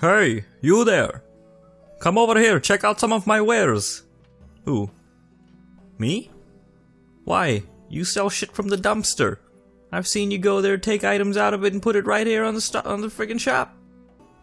Hey, you there! Come over here, check out some of my wares! Who? Me? Why? You sell shit from the dumpster. I've seen you go there, take items out of it, and put it right here on the friggin' shop.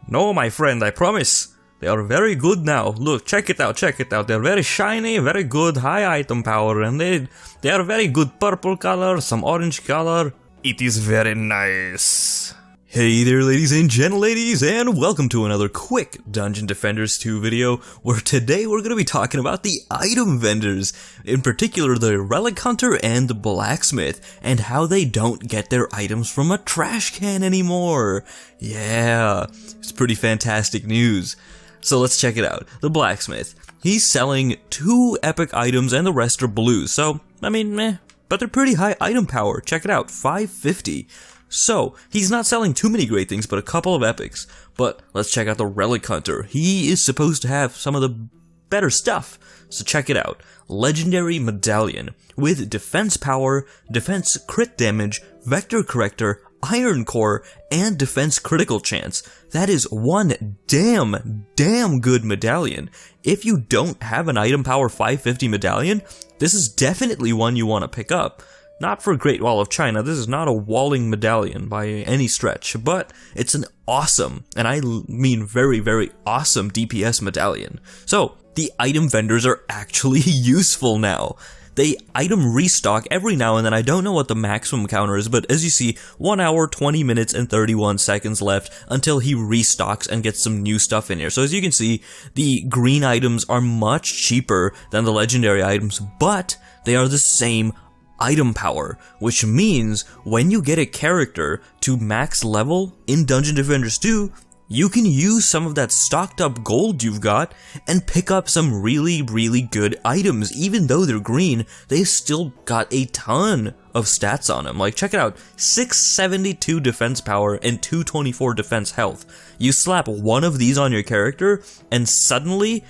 No, my friend, I promise. They are very good now. Look, check it out, check it out. They're very shiny, very good, high item power, and they are very good purple color, some orange color. It is very nice. Hey there, ladies and gentleladies, and welcome to another quick Dungeon Defenders 2 video, where today we're going to be talking about the item vendors, in particular the Relic Hunter and the Blacksmith, and how they don't get their items from a trash can anymore. Yeah, it's pretty fantastic news. So let's check it out. The Blacksmith. He's selling 2 epic items and the rest are blues, so, I mean, meh. But they're pretty high item power. Check it out, 550. So, he's not selling too many great things, but a couple of epics. But let's check out the Relic Hunter. He is supposed to have some of the better stuff. So check it out. Legendary Medallion with defense power, defense crit damage, vector corrector, iron core, and defense critical chance. That is one damn good medallion. If you don't have an item power 550 medallion, this is definitely one you want to pick up. Not for Great Wall of China, this is not a walling medallion by any stretch, but it's an awesome, and I mean very awesome DPS medallion. So, the item vendors are actually useful now. They item restock every now and then. I don't know what the maximum counter is, but as you see, 1 hour, 20 minutes, and 31 seconds left until he restocks and gets some new stuff in here. So as you can see, the green items are much cheaper than the legendary items, but they are the same item power, which means when you get a character to max level in Dungeon Defenders 2, you can use some of that stocked up gold you've got and pick up some really good items. Even though they're green, they've still got a ton of stats on them. Like, check it out, 672 defense power and 224 defense health. You slap one of these on your character and suddenly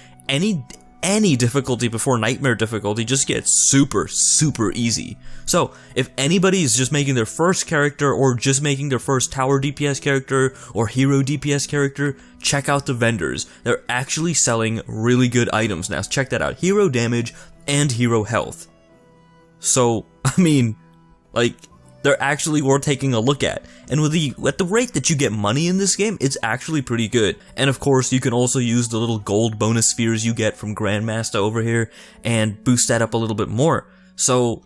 any difficulty before nightmare difficulty just gets super easy. So, if anybody is just making their first character or just making their first tower DPS character or hero DPS character, check out the vendors. They're actually selling really good items now. Check that out. Hero damage and hero health. So, I mean, like, they're actually worth taking a look at. And at the rate that you get money in this game, it's actually pretty good. And of course, you can also use the little gold bonus spheres you get from Grandmaster over here and boost that up a little bit more. So,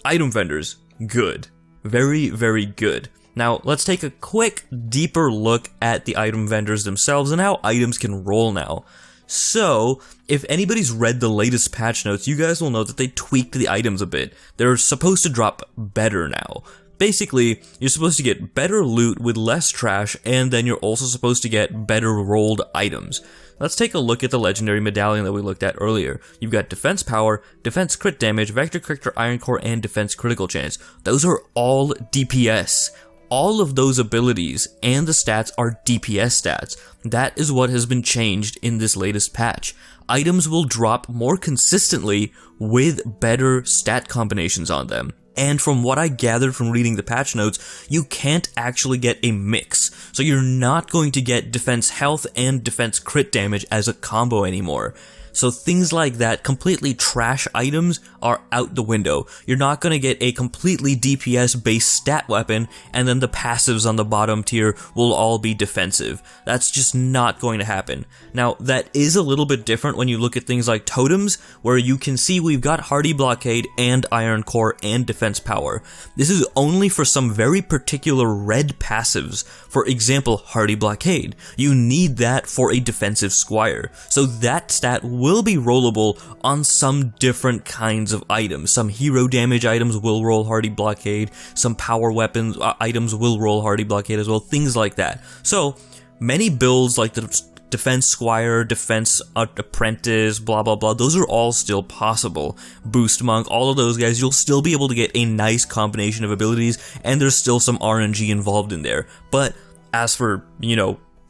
item vendors, good. Very good. Now, let's take a quick, deeper look at the item vendors themselves and how items can roll now. So, if anybody's read the latest patch notes, you guys will know that they tweaked the items a bit. They're supposed to drop better now. Basically, you're supposed to get better loot with less trash, and then you're also supposed to get better rolled items. Let's take a look at the legendary medallion that we looked at earlier. You've got defense power, defense crit damage, vector corrector, iron core, and defense critical chance. Those are all DPS. All of those abilities and the stats are DPS stats. That is what has been changed in this latest patch. Items will drop more consistently with better stat combinations on them. And from what I gathered from reading the patch notes, you can't actually get a mix. So you're not going to get defense health and defense crit damage as a combo anymore. So things like that, completely trash items, are out the window. You're not going to get a completely DPS-based stat weapon, and then the passives on the bottom tier will all be defensive. That's just not going to happen. Now, that is a little bit different when you look at things like totems, where you can see we've got Hardy Blockade and Iron Core and defense power. This is only for some very particular red passives. For example, Hardy Blockade. You need that for a defensive squire. So that stat will be rollable on some different kinds of items. Some hero damage items will roll Hardy Blockade, some power weapons items will roll Hardy Blockade as well, things like that. So, many builds like the defense squire, defense apprentice, blah blah, those are all still possible. Boost monk, all of those guys, you'll still be able to get a nice combination of abilities, and there's still some RNG involved in there. But, as for,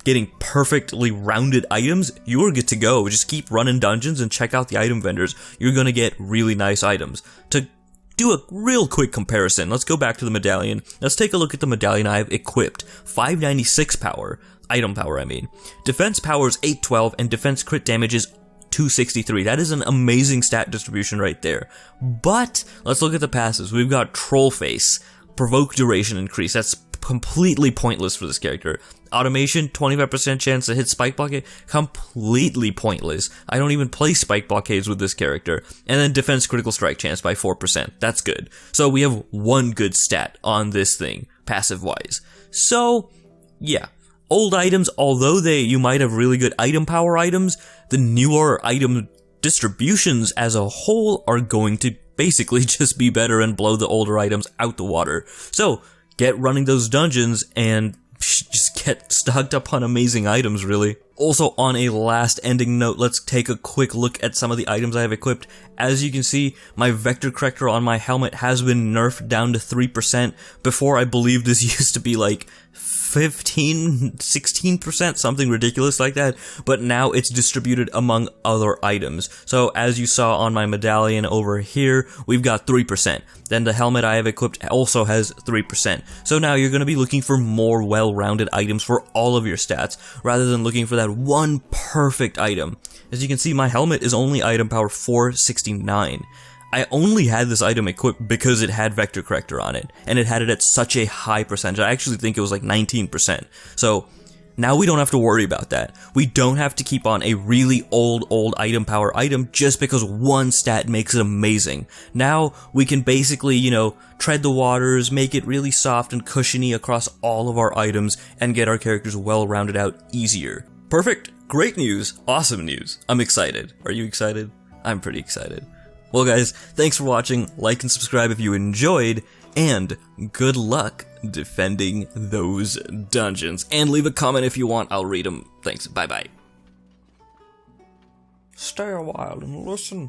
getting perfectly rounded items, you're good to go. Just keep running dungeons and check out the item vendors. You're gonna get really nice items. To do a real quick comparison, let's go back to the medallion. Let's take a look at the medallion I've equipped. 596 power, item power, I mean. Defense power is 812 and defense crit damage is 263. That is an amazing stat distribution right there. But let's look at the passives. We've got Troll Face, provoke duration increase. That's completely pointless for this character. Automation, 25% chance to hit spike blockade, completely pointless. I don't even play spike blockades with this character. And then defense critical strike chance by 4%. That's good. So we have one good stat on this thing, passive wise. So, yeah. Old items, although you might have really good item power items, the newer item distributions as a whole are going to basically just be better and blow the older items out the water. So, get running those dungeons and just get stocked up on amazing items, really. Also, on a last ending note, let's take a quick look at some of the items I have equipped. As you can see, my vector corrector on my helmet has been nerfed down to 3%. Before, I believe this used to be like 15, 16%, something ridiculous like that, but now it's distributed among other items. So as you saw on my medallion over here, we've got 3%. Then the helmet I have equipped also has 3%. So now you're going to be looking for more well-rounded items for all of your stats, rather than looking for that one perfect item. As you can see, my helmet is only item power 469. I only had this item equipped because it had Vector Corrector on it, and it had it at such a high percentage. I actually think it was like 19%. So, now we don't have to worry about that. We don't have to keep on a really old item power item just because one stat makes it amazing. Now, we can basically, you know, tread the waters, make it really soft and cushiony across all of our items, and get our characters well rounded out easier. Perfect! Great news! Awesome news! I'm excited. Are you excited? I'm pretty excited. Well guys, thanks for watching, like and subscribe if you enjoyed, and good luck defending those dungeons. And leave a comment if you want, I'll read them. Thanks, bye bye. Stay a while and listen.